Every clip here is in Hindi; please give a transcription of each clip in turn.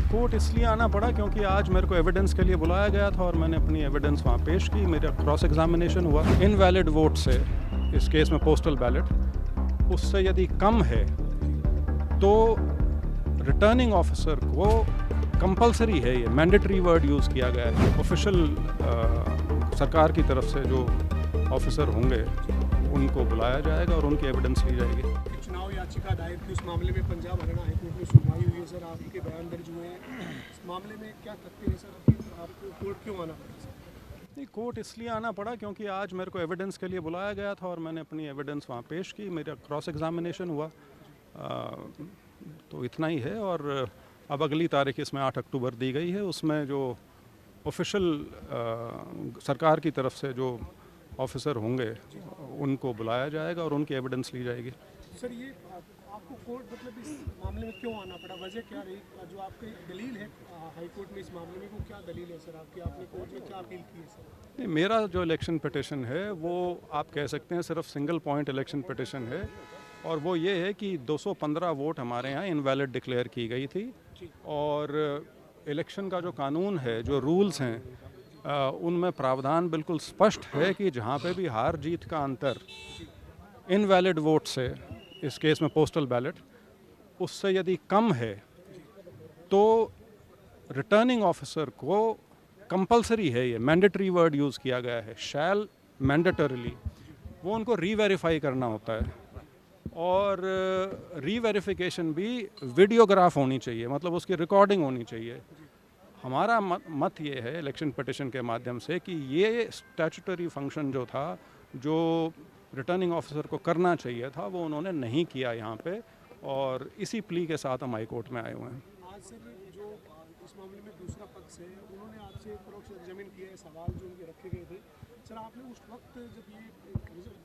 कोर्ट इसलिए आना पड़ा क्योंकि आज मेरे को एविडेंस के लिए बुलाया गया था और मैंने अपनी एविडेंस वहाँ पेश की। मेरा क्रॉस एग्जामिनेशन हुआ। इनवैलिड वोट से, इस केस में पोस्टल बैलेट, उससे यदि कम है तो रिटर्निंग ऑफिसर को कंपलसरी है, ये मैंडेटरी वर्ड यूज़ किया गया है। ऑफिशियल सरकार की तरफ से जो ऑफिसर होंगे उनको बुलाया जाएगा और उनकी एविडेंस ली जाएगी। चुनाव याचिका दायर थी, उस मामले में पंजाब हरियाणा हाईकोर्ट में सुनवाई हुई है सर, आपके बयान दर्ज हुए हैं। इस मामले में क्या तथ्य है सर, आपको कोर्ट क्यों आना पड़ा सर? नहीं, कोर्ट इसलिए आना पड़ा क्योंकि आज मेरे को एविडेंस के लिए बुलाया गया था और मैंने अपनी एविडेंस वहाँ पेश की। मेरा क्रॉस एग्जामिनेशन हुआ, तो इतना ही है। और अब अगली तारीख इसमें 8 अक्टूबर दी गई है, उसमें जो ऑफिशियल सरकार की तरफ से जो ऑफिसर होंगे उनको बुलाया जाएगा और उनकी एविडेंस ली जाएगी। सर ये आपको कोर्ट मतलब इस मामले में क्यों आना पड़ा, वजह क्या रही? जो आपकी दलील है हाईकोर्ट में इस मामले में, वो क्या दलील है सर आपकी? आपने कोर्ट में क्या अपील की है सर? नहीं, मेरा जो इलेक्शन पिटिशन है वो आप कह सकते हैं सिर्फ सिंगल पॉइंट इलेक्शन पिटिशन है, और वो ये है कि 215 वोट हमारे यहाँ इनवैलिड डिक्लेयर की गई थी। और इलेक्शन का जो कानून है, जो रूल्स हैं, उनमें प्रावधान बिल्कुल स्पष्ट है कि जहाँ पे भी हार जीत का अंतर इनवैलिड वोट से, इस केस में पोस्टल बैलेट, उससे यदि कम है तो रिटर्निंग ऑफिसर को कंपलसरी है, ये मैंडेटरी वर्ड यूज़ किया गया है, शैल मैंडेटरीली, वो उनको रीवेरीफाई करना होता है। और रीवेरिफिकेशन भी वीडियोग्राफ होनी चाहिए, मतलब उसकी रिकॉर्डिंग होनी चाहिए। हमारा मत ये है इलेक्शन पिटिशन के माध्यम से कि ये स्टैट्यूटरी फंक्शन जो था, जो रिटर्निंग ऑफिसर को करना चाहिए था, वो उन्होंने नहीं किया यहाँ पे, और इसी प्ली के साथ हम हाई कोर्ट में आए हुए हैं। आज सर जो इस मामले में दूसरा पक्ष है, उन्होंने आपसे परोक्ष एग्जामिन किए सवाल जो उनके रखे गए थे सर, आपने उस वक्त जब ये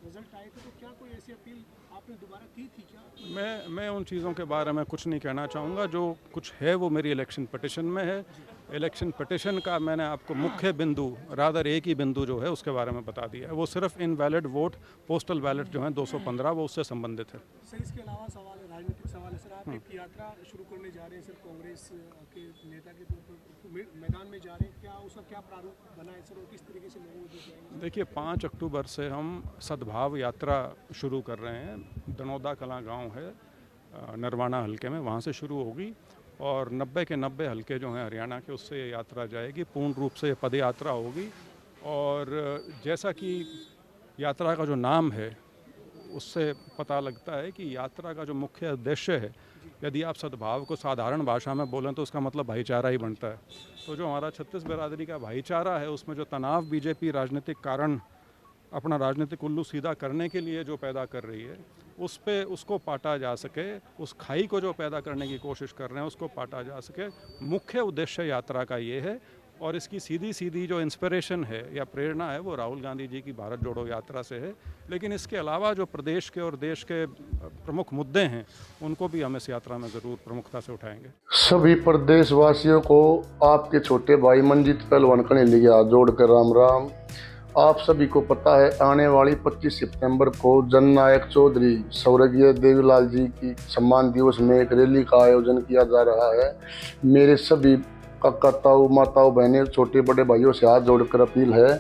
रिजल्ट आए थे तो क्या कोई ऐसी अपील आपने दोबारा की थी क्या? मैं उन चीज़ों के बारे में कुछ नहीं कहना चाहूँगा। जो कुछ है वो मेरी इलेक्शन पिटिशन में है। इलेक्शन पिटिशन का मैंने आपको मुख्य बिंदु, रादर एक ही बिंदु जो है उसके बारे में बता दिया है। वो सिर्फ इनवैलिड वोट, पोस्टल बैलेट जो है 215, वो उससे संबंधित है। सर इसके अलावा सवाल है, राजनीतिक सवाल है सर, आप एक यात्रा शुरू करने जा रहे हैं सर, कांग्रेस के नेता के तौर पर मैदान में जा रहे हैं, क्या उसका क्या प्रारूप बना है सर, और किस तरीके से लोगों को? देखिए, 5 अक्टूबर से हम सद्भाव यात्रा शुरू कर रहे हैं। दनौदा कलां गांव है नरवाना हलके में, वहाँ से शुरू होगी और 90 के 90 हलके जो हैं हरियाणा के, उससे ये यात्रा जाएगी। पूर्ण रूप से पद यात्रा होगी। और जैसा कि यात्रा का जो नाम है उससे पता लगता है कि यात्रा का जो मुख्य उद्देश्य है, यदि आप सद्भाव को साधारण भाषा में बोलें तो उसका मतलब भाईचारा ही बनता है। तो जो हमारा छत्तीस बिरादरी का भाईचारा है, उसमें जो तनाव बीजेपी राजनीतिक कारण अपना राजनीतिक उल्लू सीधा करने के लिए जो पैदा कर रही है, उस पे उसको पाटा जा सके, उस खाई को जो पैदा करने की कोशिश कर रहे हैं उसको पाटा जा सके, मुख्य उद्देश्य यात्रा का ये है। और इसकी सीधी सीधी जो इंस्पिरेशन है या प्रेरणा है वो राहुल गांधी जी की भारत जोड़ो यात्रा से है। लेकिन इसके अलावा जो प्रदेश के और देश के प्रमुख मुद्दे हैं उनको भी हम इस यात्रा में ज़रूर प्रमुखता से उठाएंगे। सभी प्रदेशवासियों को आपके छोटे भाई मंजीत पहलवान कनेली के हाथ जोड़कर राम राम। आप सभी को पता है, आने वाली 25 सितंबर को जननायक चौधरी स्वर्गीय देवीलाल जी की सम्मान दिवस में एक रैली का आयोजन किया जा रहा है। मेरे सभी काका ताऊ, माताओं, बहनें, छोटे बड़े भाइयों से हाथ जोड़कर अपील है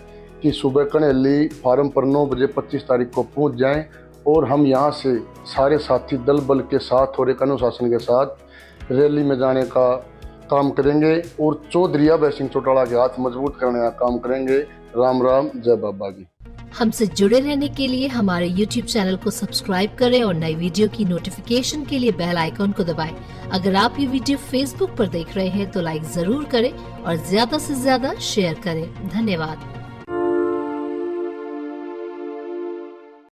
कि सुबह कनेली फार्म पर 9 बजे 25 तारीख को पहुंच जाएं और हम यहां से सारे साथी दल बल के साथ और एक अनुशासन के साथ रैली में जाने का काम करेंगे और चौधरी अभय सिंह चौटाला के हाथ मजबूत करने का काम करेंगे। राम राम, जय बाबा जी। हमसे जुड़े रहने के लिए हमारे YouTube चैनल को सब्सक्राइब करें और नई वीडियो की नोटिफिकेशन के लिए बेल आइकॉन को दबाएं। अगर आप ये वीडियो Facebook पर देख रहे हैं तो लाइक जरूर करें और ज्यादा से ज्यादा शेयर करें। धन्यवाद।